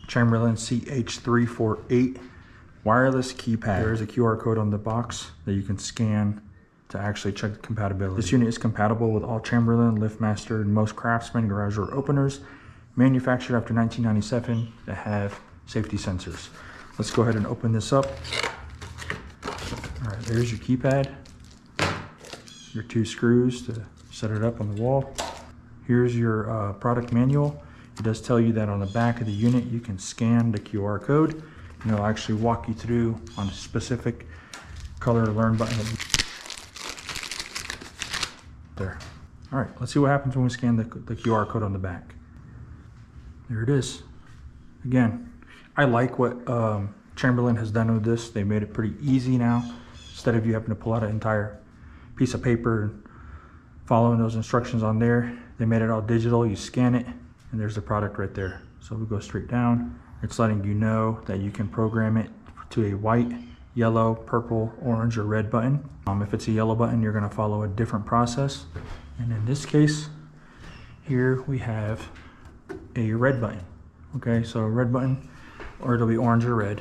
Chamberlain CH348 wireless keypad. There is a QR code on the box that you can scan to actually check the compatibility. This unit is compatible with all Chamberlain, LiftMaster, and most Craftsman garage door openers manufactured after 1997 that have safety sensors. Let's go ahead and open this up. All right, there's your keypad. Your 2 screws to set it up on the wall. Here's your product manual. It does tell you that on the back of the unit you can scan the QR code and it'll actually walk you through on a specific color learn button. There. All right, let's see what happens when we scan the QR code on the back. There it is. Again, I like what Chamberlain has done with this. They made it pretty easy now. Instead of you having to pull out an entire piece of paper and following those instructions on there, they made it all digital. You scan it and there's the product right there. So we go straight down. It's letting you know that you can program it to a white, yellow, purple, orange, or red button. If it's a yellow button, you're gonna follow a different process. And in this case, here we have a red button. Okay, so a red button, or it'll be orange or red.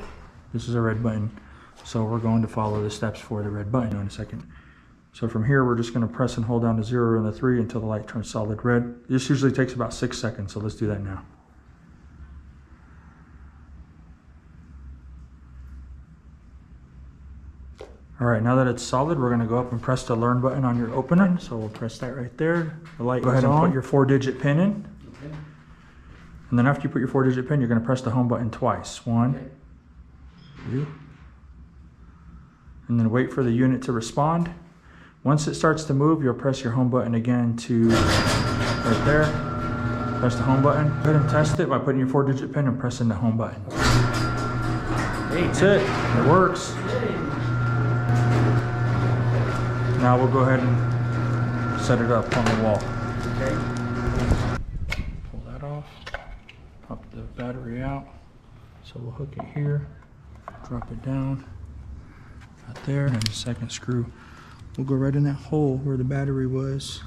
This is a red button. So we're going to follow the steps for the red button in a second. So from here, we're just gonna press and hold down the 0 and the 3 until the light turns solid red. This usually takes about 6 seconds, so let's do that now. All right, now that it's solid, we're gonna go up and press the learn button on your opener. So we'll press that right there. The light goes on. Go ahead and put your 4-digit pin in. Okay. And then after you put your 4-digit pin, you're gonna press the home button twice. 1, 2, and then wait for the unit to respond. Once it starts to move, you'll press your home button again to right there. Press the home button. Go ahead and test it by putting your 4-digit pin and pressing the home button. That's it. It works. Now we'll go ahead and set it up on the wall. Okay. Pull that off. Pop the battery out. So we'll hook it here. Drop it down. Right there. And the second screw will go right in that hole where the battery was.